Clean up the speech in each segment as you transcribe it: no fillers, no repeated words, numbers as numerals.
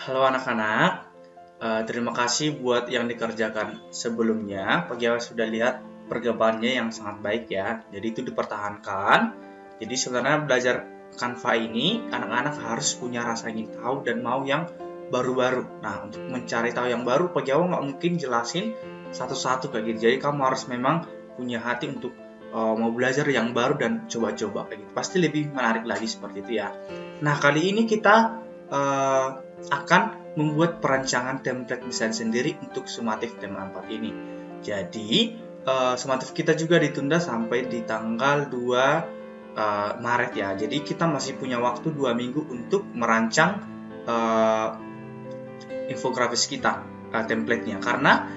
Halo anak-anak, terima kasih buat yang dikerjakan sebelumnya. Pagi awal sudah lihat pergambarannya yang sangat baik ya, jadi itu dipertahankan. Jadi sebenarnya belajar Canva ini, anak-anak harus punya rasa ingin tahu dan mau yang baru-baru. Nah, untuk mencari tahu yang baru, Pagi awal nggak mungkin jelasin satu-satu kayak gitu. Jadi kamu harus memang punya hati untuk mau belajar yang baru dan coba-coba kayak gitu. Pasti lebih menarik lagi seperti itu ya. Nah, kali ini kita uh, akan membuat perancangan template desain sendiri untuk sumatif tema 4 ini. Jadi, sumatif kita juga ditunda sampai di tanggal 2 Maret ya. Jadi, kita masih punya waktu 2 minggu untuk merancang infografis kita, template-nya. Karena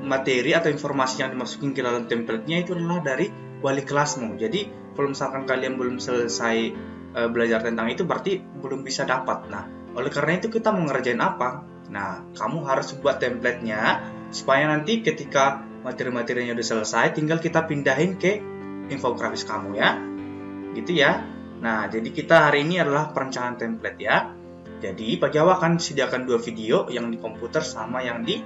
materi atau informasi yang dimasukin ke dalam template-nya itu adalah dari wali kelasmu. Jadi, kalau misalkan kalian belum selesai belajar tentang itu, berarti belum bisa dapat. Nah, oleh karena itu kita mau ngerjain apa? Nah, kamu harus buat template-nya supaya nanti ketika materi-materinya udah selesai, tinggal kita pindahin ke infografis kamu ya. Gitu ya. Nah, jadi kita hari ini adalah perencanaan template ya. Jadi, Pak Jawa akan sediakan 2 video, yang di komputer sama yang di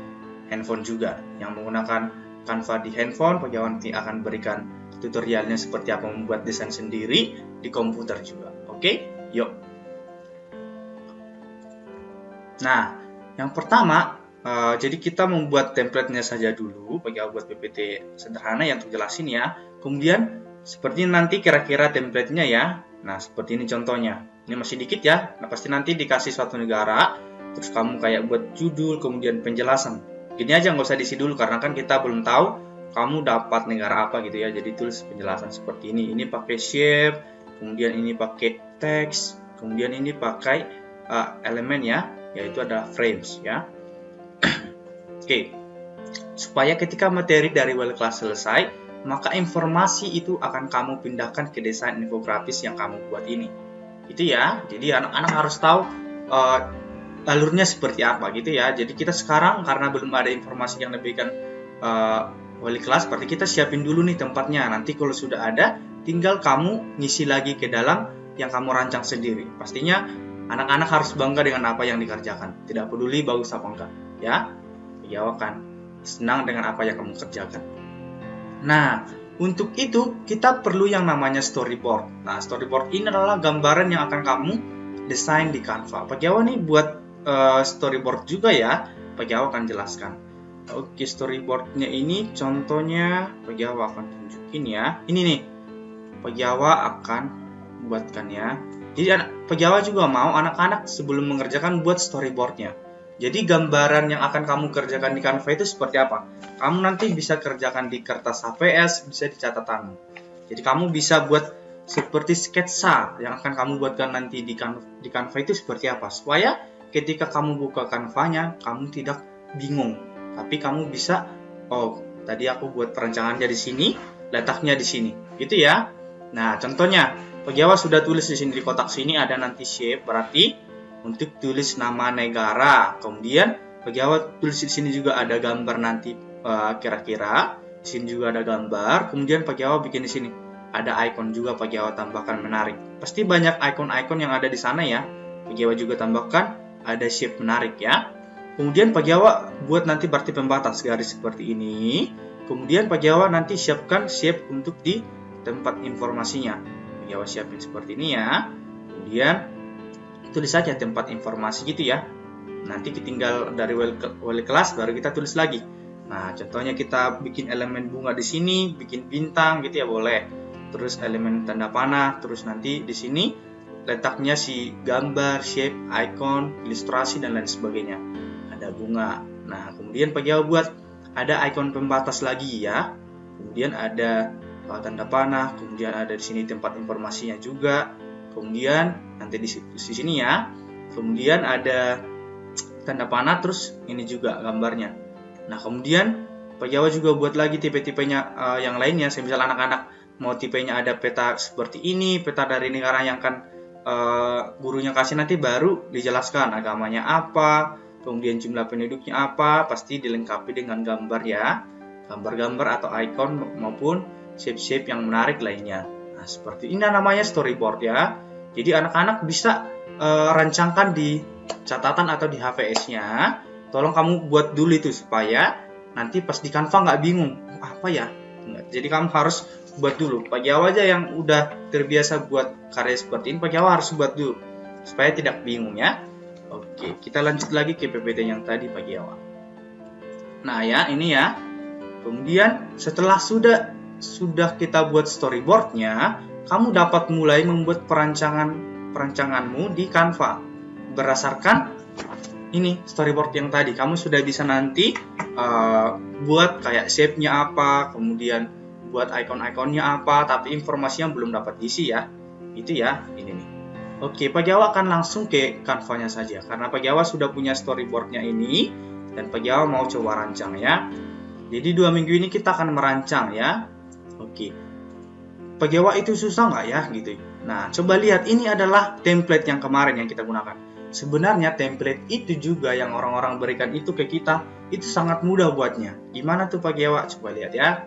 handphone juga. Yang menggunakan Canva di handphone, Pak Jawa nanti akan berikan tutorialnya seperti apa membuat desain sendiri di komputer juga. Oke? Yuk. Nah, yang pertama, jadi kita membuat template-nya saja dulu, bagi buat PPT sederhana yang untuk jelasin ya. Kemudian, seperti nanti kira-kira template-nya ya. Nah, seperti ini contohnya. Ini masih dikit ya. Nah, pasti nanti dikasih suatu negara, terus kamu kayak buat judul, kemudian penjelasan. Gini aja, nggak usah diisi dulu, karena kan kita belum tahu kamu dapat negara apa gitu ya. Jadi tulis penjelasan seperti ini. Ini pakai shape, kemudian ini pakai teks, kemudian ini pakai elemen ya, yaitu ada frames ya. Oke. Supaya ketika materi dari wali kelas selesai, maka informasi itu akan kamu pindahkan ke desain infografis yang kamu buat ini. Itu ya. Jadi anak-anak harus tahu alurnya seperti apa gitu ya. Jadi kita sekarang karena belum ada informasi yang diberikan wali kelas, berarti kita siapin dulu nih tempatnya. Nanti kalau sudah ada, tinggal kamu ngisi lagi ke dalam yang kamu rancang sendiri. Pastinya anak-anak harus bangga dengan apa yang dikerjakan. Tidak peduli bagus apa enggak, ya. Ya akan senang dengan apa yang kamu kerjakan. Nah, untuk itu kita perlu yang namanya storyboard. Nah, storyboard ini adalah gambaran yang akan kamu desain di Canva. Pak Jawa nih buat storyboard juga ya. Pak Jawa akan jelaskan. Oke, storyboardnya ini contohnya Pak Jawa akan tunjukin ya. Ini nih, Pak Jawa akan buatkan ya. Jadi Pak Jawa juga mau anak-anak sebelum mengerjakan buat storyboardnya. Jadi gambaran yang akan kamu kerjakan di Canva itu seperti apa? Kamu nanti bisa kerjakan di kertas HVS, bisa di catatan. Jadi kamu bisa buat seperti sketsa yang akan kamu buatkan nanti di Canva itu seperti apa? Supaya ketika kamu buka Canva-nya, kamu tidak bingung. Tapi kamu bisa, oh tadi aku buat perancangannya di sini, letaknya di sini. Gitu ya. Nah, contohnya Pak Jawa sudah tulis di sini di kotak sini ada nanti shape, berarti untuk tulis nama negara. Kemudian Pak Jawa tulis di sini juga ada gambar nanti kira-kira. Di sini juga ada gambar. Kemudian Pak Jawa bikin di sini ada icon juga, Pak Jawa tambahkan menarik. Pasti banyak icon-icon yang ada di sana ya. Pak Jawa juga tambahkan ada shape menarik ya. Kemudian Pak Jawa buat nanti berarti pembatas garis seperti ini. Kemudian Pak Jawa nanti siapkan shape untuk di tempat informasinya. Pak Jawa siapin seperti ini ya. Kemudian tulis saja tempat informasi gitu ya. Nanti tinggal dari wali kelas baru kita tulis lagi. Nah, contohnya kita bikin elemen bunga di sini, bikin bintang gitu ya boleh. Terus elemen tanda panah, terus nanti di sini letaknya si gambar, shape, icon, ilustrasi dan lain sebagainya. Ada bunga. Nah, kemudian Pak Jawa buat ada icon pembatas lagi ya. Kemudian ada tanda panah, kemudian ada di sini tempat informasinya juga. Kemudian nanti di sini ya. Kemudian ada tanda panah, terus ini juga gambarnya. Nah, kemudian Pak Jawa juga buat lagi tipe-tipenya yang lainnya. Misal anak-anak mau tipenya ada peta seperti ini, peta dari negara yang kan gurunya kasih, nanti baru dijelaskan agamanya apa, kemudian jumlah penduduknya apa, pasti dilengkapi dengan gambar ya. Gambar-gambar atau icon maupun shape-shape yang menarik lainnya. Nah, seperti ini namanya storyboard ya. Jadi anak-anak bisa rancangkan di catatan atau di HVS-nya, tolong kamu buat dulu itu supaya nanti pas di Canva nggak bingung apa ya. Jadi kamu harus buat dulu. Bagi awal aja yang udah terbiasa buat karya seperti ini, bagi awal harus buat dulu supaya tidak bingung ya. Oke, kita lanjut lagi ke PPT yang tadi pagi awal. Nah ya, ini ya. Kemudian setelah sudah kita buat storyboardnya, kamu dapat mulai membuat perancanganmu di Canva berdasarkan ini storyboard yang tadi. Kamu sudah bisa nanti buat kayak shape-nya apa, kemudian buat icon-iconnya apa, tapi informasinya belum dapat diisi ya. Itu ya, ini nih. Oke, Pak Jawa akan langsung ke Canva-nya saja. Karena Pak Jawa sudah punya storyboard-nya ini, dan Pak Jawa mau coba rancang ya. Jadi 2 minggu ini kita akan merancang ya. Oke. Pak Jawa itu susah nggak ya gitu. Nah, coba lihat, ini adalah template yang kemarin yang kita gunakan. Sebenarnya template itu juga yang orang-orang berikan itu ke kita, itu sangat mudah buatnya. Gimana tuh Pak Jawa? Coba lihat ya.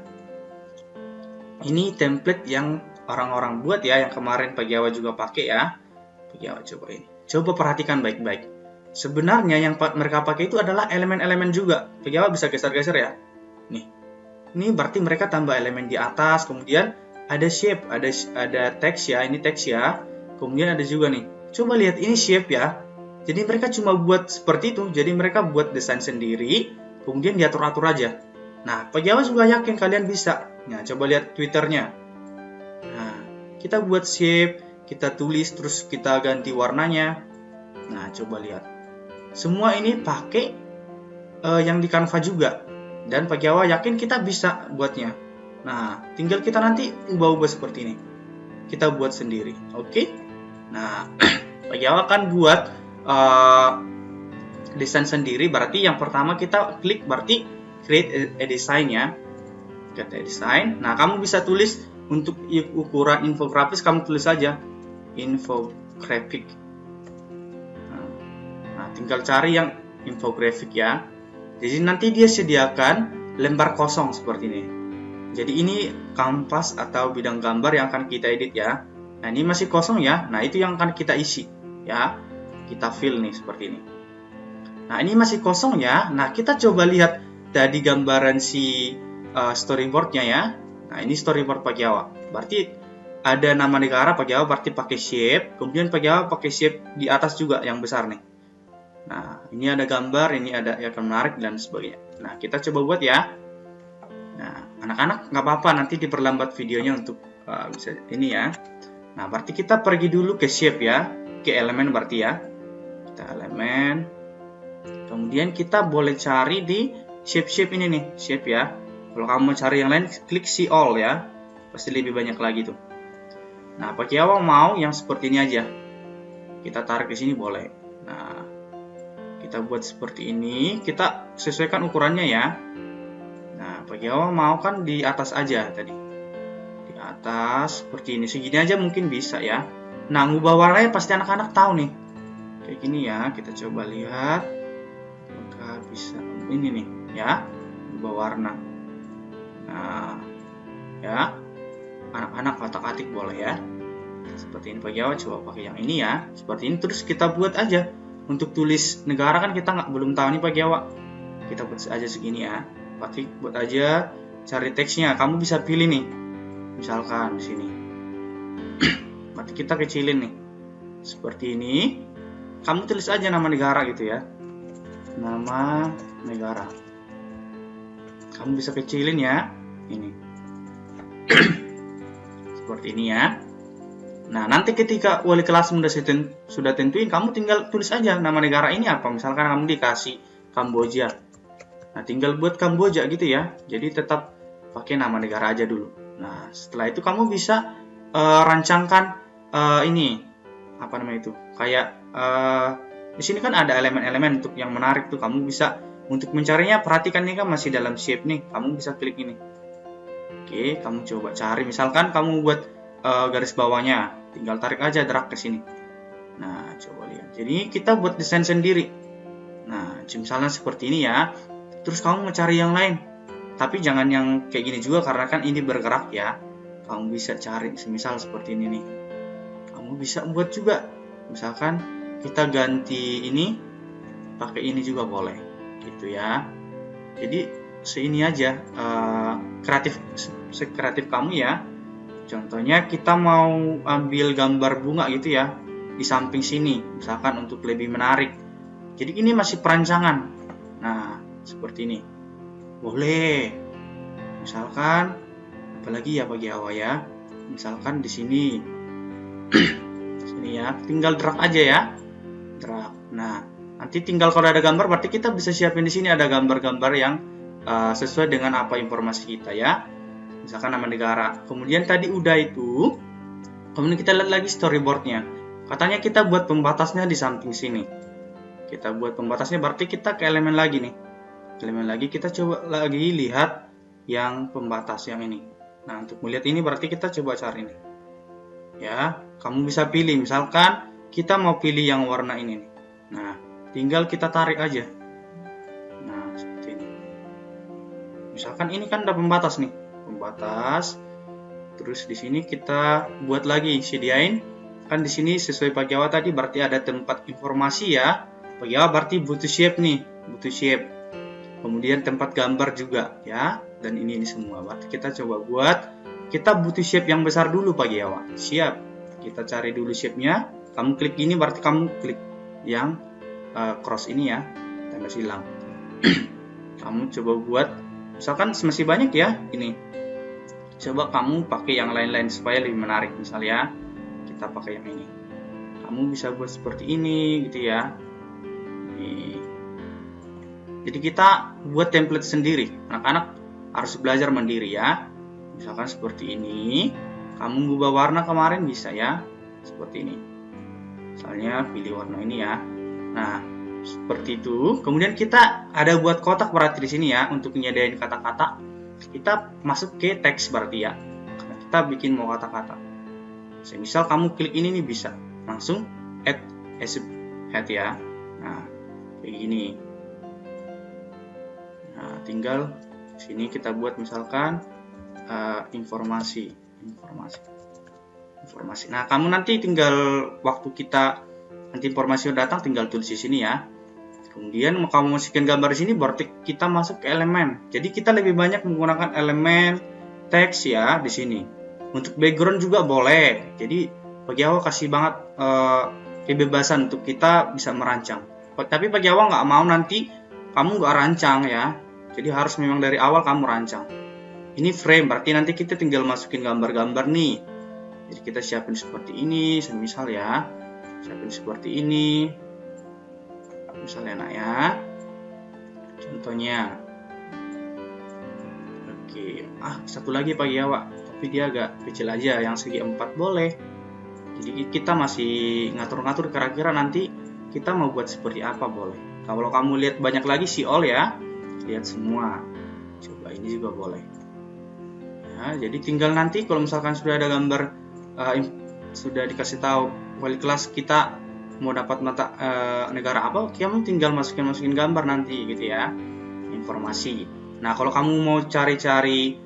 Ini template yang orang-orang buat ya, yang kemarin Pak Jawa juga pakai ya. Ya, coba ini. Coba perhatikan baik-baik. Sebenarnya yang mereka pakai itu adalah elemen-elemen juga. Bagaimana bisa geser-geser ya? Nih. Ini berarti mereka tambah elemen di atas, kemudian ada shape, ada teks ya, ini teks ya. Kemudian ada juga nih. Coba lihat ini shape ya. Jadi mereka cuma buat seperti itu. Jadi mereka buat desain sendiri, kemudian diatur-atur aja. Nah, Pak Jawa juga yakin kalian bisa. Nah, coba lihat Twitternya. Nah, kita buat shape, kita tulis, terus kita ganti warnanya. Nah, coba lihat. Semua ini pakai yang di Canva juga. Dan Pak Jawa yakin kita bisa buatnya. Nah, tinggal kita nanti ubah-ubah seperti ini. Kita buat sendiri. Oke? Nah, Pak Jawa kan buat desain sendiri. Berarti yang pertama kita klik berarti create a design ya. Create a design. Nah, kamu bisa tulis untuk ukuran infografis, kamu tulis saja infographic. Nah, tinggal cari yang infographic ya. Jadi nanti dia sediakan lembar kosong seperti ini. Jadi ini kanvas atau bidang gambar yang akan kita edit ya. Nah, ini masih kosong ya. Nah, itu yang akan kita isi ya. Kita fill nih seperti ini. Nah, ini masih kosong ya. Nah, kita coba lihat tadi gambaran si storyboardnya ya. Nah, ini storyboard Pak Jawa. Berarti ada nama negara Pak Jawa, berarti pakai shape. Kemudian Pak Jawa pakai shape di atas juga yang besar nih. Nah, ini ada gambar, ini ada yang menarik dan sebagainya. Nah, kita coba buat ya. Nah, anak-anak nggak apa-apa, nanti diperlambat videonya untuk bisa ini ya. Nah, berarti kita pergi dulu ke shape ya, ke elemen berarti ya. Kita elemen. Kemudian kita boleh cari di shape ini nih, shape ya. Kalau kamu mau cari yang lain, klik see all ya. Pasti lebih banyak lagi tuh. Nah, Pak Jawa mau yang seperti ini aja. Kita tarik di sini boleh. Nah, kita buat seperti ini. Kita sesuaikan ukurannya ya. Nah, Pak Jawa mau kan di atas aja tadi. Di atas seperti ini. Segini aja mungkin bisa ya. Nah, ngubah warnanya pasti anak-anak tahu nih. Kayak gini ya. Kita coba lihat. Apakah bisa ini nih ya. Ngubah warna. Nah, ya. Anak-anak otak-atik boleh ya. Seperti ini Pak Jawa, coba pakai yang ini ya. Seperti ini, terus kita buat aja. Untuk tulis negara kan kita belum tahu nih Pak Jawa. Kita buat aja segini ya. Berarti buat aja, cari teksnya. Kamu bisa pilih nih. Misalkan di sini. Berarti kita kecilin nih. Seperti ini. Kamu tulis aja nama negara gitu ya. Nama negara. Kamu bisa kecilin ya. Ini. Seperti ini ya. Nah, nanti ketika wali kelas sudah tentuin, kamu tinggal tulis aja nama negara ini apa. Misalkan kamu dikasih Kamboja. Nah, tinggal buat Kamboja gitu ya. Jadi tetap pakai nama negara aja dulu. Nah, setelah itu kamu bisa rancangkan ini apa namanya itu? Kayak di sini kan ada elemen-elemen untuk yang menarik tuh. Kamu bisa untuk mencarinya, perhatikan ini kan masih dalam shape nih. Kamu bisa klik ini. Oke, kamu coba cari. Misalkan kamu buat garis bawahnya, tinggal tarik aja drag ke sini. Nah, coba lihat. Jadi kita buat desain sendiri. Nah, misalnya seperti ini ya. Terus kamu mencari yang lain. Tapi jangan yang kayak gini juga karena kan ini bergerak ya. Kamu bisa cari semisal seperti ini nih. Kamu bisa buat juga. Misalkan kita ganti ini pakai ini juga boleh, gitu ya. Jadi seini aja, sekreatif kamu ya. Contohnya kita mau ambil gambar bunga gitu ya, di samping sini, misalkan untuk lebih menarik. Jadi ini masih perancangan. Nah, seperti ini. Boleh. Misalkan, apalagi ya bagi awal ya. Misalkan di sini. Sini ya, tinggal drag aja ya. Drag. Nah, nanti tinggal kalau ada gambar, berarti kita bisa siapin di sini ada gambar-gambar yang sesuai dengan apa informasi kita ya. Misalkan nama negara. Kemudian tadi udah itu. Kemudian kita lihat lagi storyboardnya. Katanya kita buat pembatasnya di samping sini. Kita buat pembatasnya berarti kita ke elemen lagi nih. Elemen lagi kita coba lagi lihat yang pembatas yang ini. Nah, untuk melihat ini berarti kita coba cari nih. Ya, kamu bisa pilih. Misalkan kita mau pilih yang warna ini nih. Nah, tinggal kita tarik aja. Nah, seperti ini. Misalkan ini kan ada pembatas nih. Pembatas. Terus di sini kita buat lagi, sediain. Kan di sini sesuai Pak Jawa tadi berarti ada tempat informasi ya. Pak Jawa berarti butuh shape nih, butuh shape. Kemudian tempat gambar juga ya. Dan ini semua. Berarti kita coba buat. Kita butuh shape yang besar dulu Pak Jawa. Siap. Kita cari dulu shape-nya. Kamu klik ini berarti kamu klik yang cross ini ya. Tanda silang. Kamu coba buat. Misalkan masih banyak ya ini. Coba kamu pakai yang lain-lain supaya lebih menarik. Misalnya kita pakai yang ini. Kamu bisa buat seperti ini gitu ya. Nih. Jadi kita buat template sendiri. Anak-anak harus belajar mandiri ya. Misalkan seperti ini. Kamu ubah warna kemarin bisa ya. Seperti ini. Misalnya pilih warna ini ya. Nah, seperti itu. Kemudian kita ada buat kotak berarti di sini ya untuk menyediakan kata-kata. Kita masuk ke teks berarti ya. Kita bikin mau kata-kata. Misal kamu klik ini nih bisa. Langsung add as head ya. Nah, kayak gini. Nah, tinggal sini kita buat misalkan informasi. Nah, kamu nanti tinggal waktu kita nanti informasi udah datang tinggal tulis di sini ya. Kemudian kamu masukin gambar di sini berarti kita masuk ke elemen. Jadi kita lebih banyak menggunakan elemen teks ya di sini. Untuk background juga boleh. Jadi Pak Jawa kasih banget kebebasan untuk kita bisa merancang. Tapi Pak Jawa nggak mau nanti kamu nggak rancang ya. Jadi harus memang dari awal kamu rancang. Ini frame berarti nanti kita tinggal masukin gambar-gambar nih. Jadi kita siapin seperti ini, semisal ya. Siapin seperti ini. Misalnya nak ya. Contohnya. Oke, satu lagi Pak Jawa, tapi dia agak kecil aja, yang segi 4 boleh. Jadi kita masih ngatur-ngatur kira-kira nanti kita mau buat seperti apa boleh. Kalau kamu lihat banyak lagi see all ya. Lihat semua. Coba ini juga boleh. Ya, jadi tinggal nanti kalau misalkan sudah ada gambar sudah dikasih tahu wali kelas kita mau dapat mata negara apa, kamu tinggal masukin gambar nanti gitu ya, informasi. Nah, kalau kamu mau cari-cari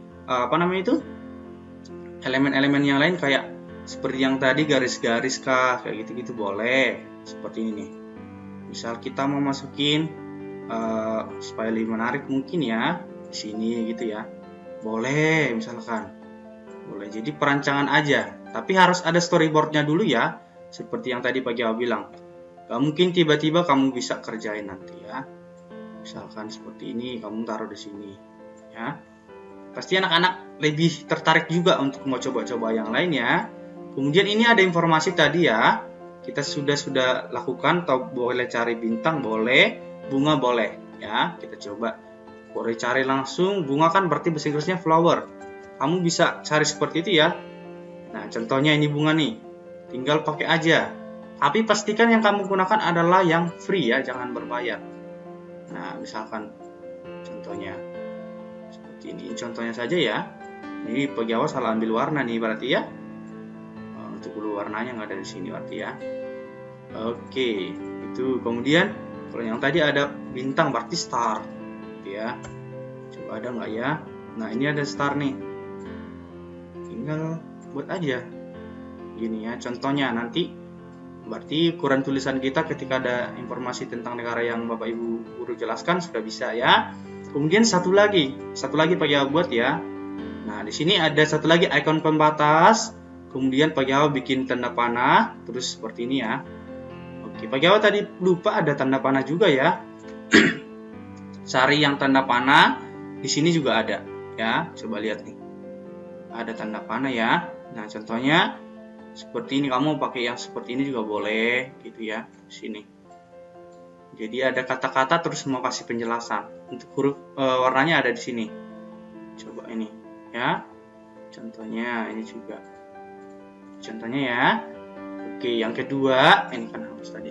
elemen-elemen yang lain kayak seperti yang tadi garis-garis kah kayak gitu-gitu boleh seperti ini nih. Misal kita mau masukin supaya lebih menarik mungkin ya di sini gitu ya, boleh misalkan boleh. Jadi perancangan aja, tapi harus ada storyboardnya dulu ya. Seperti yang tadi Pak Jawa bilang, gak mungkin tiba-tiba kamu bisa kerjain nanti ya. Misalkan seperti ini, kamu taruh di sini ya. Pasti anak-anak lebih tertarik juga untuk mau coba-coba yang lain ya. Kemudian ini ada informasi tadi ya. Kita sudah lakukan, atau boleh cari bintang boleh, bunga boleh ya. Kita coba. Boleh cari langsung, bunga kan berarti bahasa Inggrisnya flower. Kamu bisa cari seperti itu ya. Nah, contohnya ini bunga nih. Tinggal pakai aja. Tapi pastikan yang kamu gunakan adalah yang free ya, jangan berbayar. Nah, misalkan contohnya seperti ini. Contohnya saja ya. Ini Pak Jawa salah ambil warna nih berarti ya. Untuk dulu warnanya nggak ada di sini berarti ya. Oke, itu. Kemudian kalau yang tadi ada bintang berarti star. Gitu ya. Coba ada nggak ya? Nah, ini ada star nih. Tinggal buat aja. Gini ya, contohnya nanti Berarti ukuran tulisan kita ketika ada informasi tentang negara yang Bapak Ibu guru jelaskan sudah bisa ya. Kemudian satu lagi Pak Jawa buat ya. Nah, di sini ada satu lagi ikon pembatas. Kemudian Pak Jawa bikin tanda panah, terus seperti ini ya. Oke, Pak Jawa tadi lupa ada tanda panah juga ya. Cari yang tanda panah, di sini juga ada ya. Coba lihat nih. Ada tanda panah ya. Nah, contohnya seperti ini, kamu pakai yang seperti ini juga boleh gitu ya. Di sini. Jadi ada kata-kata terus mau kasih penjelasan. Untuk huruf warnanya ada di sini. Coba ini ya. Contohnya ini juga. Contohnya ya. Oke, yang kedua, ini kan harus tadi.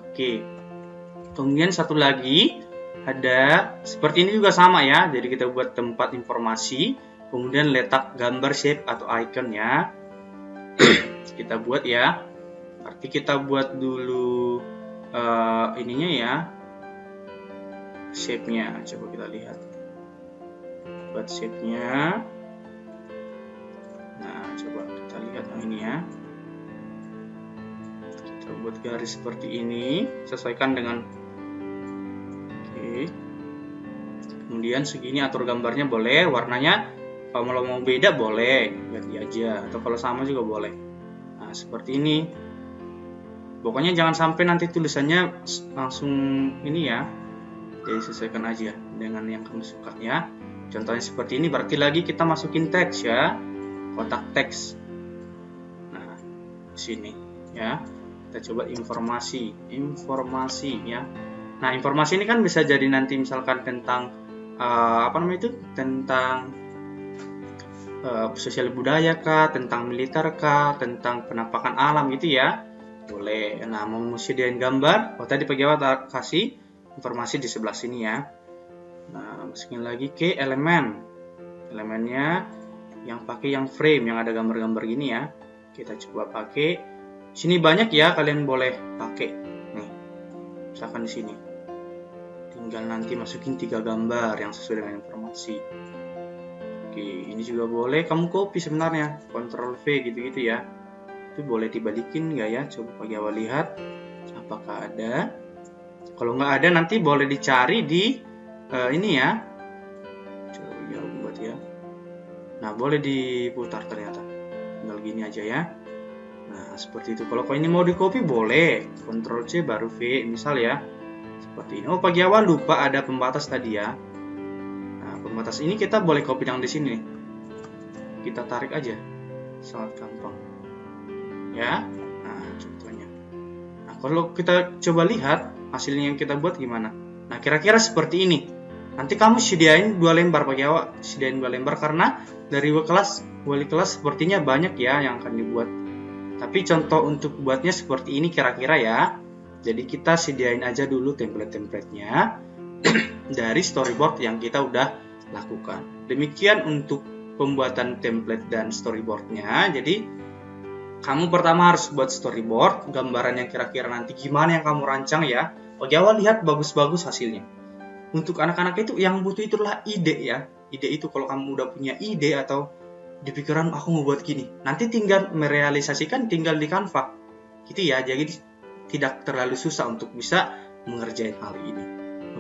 Oke. Kemudian satu lagi ada seperti ini juga sama ya. Jadi kita buat tempat informasi, kemudian letak gambar shape atau icon ya. Kita buat ya. Berarti kita buat dulu ininya ya. Shape-nya. Coba kita lihat. Buat shape-nya. Nah, coba kita lihat yang ini ya. Kita buat garis seperti ini, sesuaikan dengan oke. Kemudian segini atur gambarnya boleh, warnanya kalau mau beda boleh, ganti aja, atau kalau sama juga boleh. Nah, seperti ini. Pokoknya jangan sampai nanti tulisannya langsung ini ya. Jadi sesuaikan aja dengan yang kamu suka ya. Contohnya seperti ini, berarti lagi kita masukin teks ya. Kotak teks. Nah, di sini ya. Kita coba informasi ya. Nah, informasi ini kan bisa jadi nanti misalkan tentang tentang sosial budaya kah, tentang militer kah, tentang penampakan alam gitu ya. Boleh. Nah, mau sediain gambar, tadi Pak Jawa kasih informasi di sebelah sini ya. Nah, masukin lagi ke elemennya yang pakai yang frame, yang ada gambar-gambar gini ya. Kita coba pakai. Sini banyak ya, kalian boleh pakai. Nih, misalkan di sini. Tinggal nanti masukin 3 gambar yang sesuai dengan informasi. Oke, ini juga boleh. Kamu copy sebenarnya, Ctrl V gitu-gitu ya. Itu boleh dibalikin nggak ya? Coba Pak Jawa lihat. Apakah ada? Kalau nggak ada nanti boleh dicari di ini ya. Coba ya buat ya. Nah, boleh diputar ternyata. Tinggal gini aja ya. Nah, seperti itu. Kalau ini mau di copy boleh. Ctrl C baru V misal ya. Seperti ini. Oh, Pak Jawa lupa ada pembatas tadi ya. Nah, pembatas ini kita boleh copy yang di sini. Kita tarik aja. Sangat gampang. Ya. Nah, contohnya. Nah, kalau kita coba lihat hasilnya yang kita buat gimana. Nah, kira-kira seperti ini. Nanti kamu sediain 2 lembar Pak Jawa. Sediain 2 lembar karena dari wali kelas sepertinya banyak ya yang akan dibuat. Tapi contoh untuk buatnya seperti ini kira-kira ya. Jadi kita sediain aja dulu template-templatenya dari storyboard yang kita udah lakukan. Demikian untuk pembuatan template dan storyboardnya. Jadi kamu pertama harus buat storyboard, gambaran yang kira-kira nanti gimana yang kamu rancang ya. Pak Jawa lihat bagus-bagus hasilnya. Untuk anak-anak itu yang butuh itulah ide ya. Ide itu kalau kamu udah punya ide atau di pikiran aku mau buat gini, nanti tinggal merealisasikan tinggal di Canva. Gitu ya. Jadi tidak terlalu susah untuk bisa mengerjain hal ini.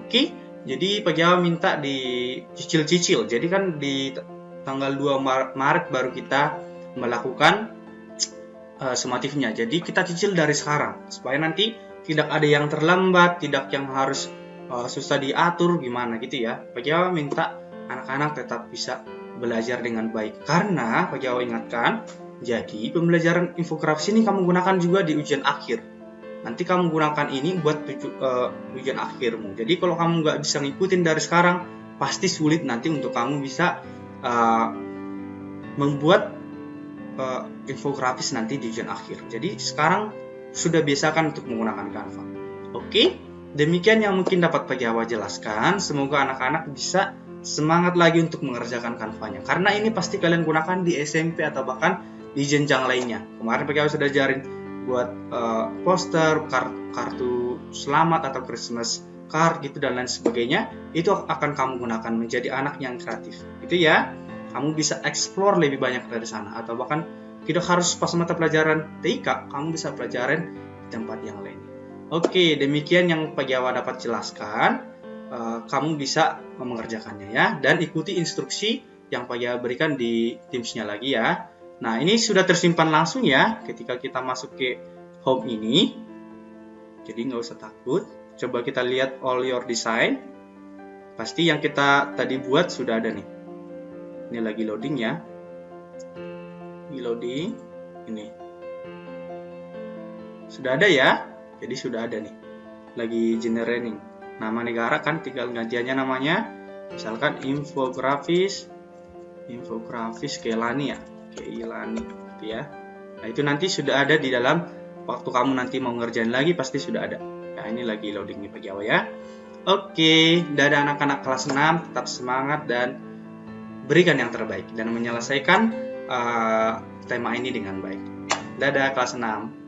Oke? Jadi Pak Jawa minta dicicil-cicil. Jadi kan di tanggal 2 Maret baru kita melakukan sumatifnya. Jadi kita cicil dari sekarang supaya nanti tidak ada yang terlambat, tidak yang harus susah diatur gimana gitu ya. Pak Jawa minta anak-anak tetap bisa belajar dengan baik. Karena Pak Jawa ingatkan, jadi pembelajaran infografis ini kamu gunakan juga di ujian akhir. Nanti kamu gunakan ini buat ujian akhirmu. Jadi kalau kamu nggak bisa ngikutin dari sekarang, pasti sulit nanti untuk kamu bisa membuat infografis nanti di ujian akhir. Jadi sekarang sudah biasakan untuk menggunakan Canva. Oke, demikian yang mungkin dapat Pak Jawa jelaskan. Semoga anak-anak bisa semangat lagi untuk mengerjakan Canva-nya. Karena ini pasti kalian gunakan di SMP atau bahkan di jenjang lainnya. Kemarin Pak Jawa sudah ajarin buat poster, kartu selamat atau Christmas card gitu dan lain sebagainya. Itu akan kamu gunakan menjadi anak yang kreatif. Itu ya. Kamu bisa explore lebih banyak dari sana atau bahkan Tidak harus pas mata pelajaran TIK, kamu bisa pelajaran di tempat yang lain. Oke, demikian yang Pak Jawa dapat jelaskan. Kamu bisa mengerjakannya ya, dan ikuti instruksi yang Pak Jawa berikan di Teams-nya lagi ya. Nah, ini sudah tersimpan langsung ya ketika kita masuk ke home ini. Jadi nggak usah takut. Coba kita lihat all your design. Pasti yang kita tadi buat sudah ada nih. Ini lagi loading ya. Loading. Ini. Sudah ada ya. Jadi sudah ada nih. Lagi generating. Nama negara kan tinggal gantiannya namanya. Misalkan infografis Keilani ya. Keilani gitu ya. Nah, itu nanti sudah ada di dalam, waktu kamu nanti mau ngerjain lagi pasti sudah ada. Nah, ini lagi loading nih Pak Jawa ya. Oke, dadah anak-anak kelas 6, tetap semangat dan berikan yang terbaik dan menyelesaikan tema ini dengan baik. Dadah kelas 6.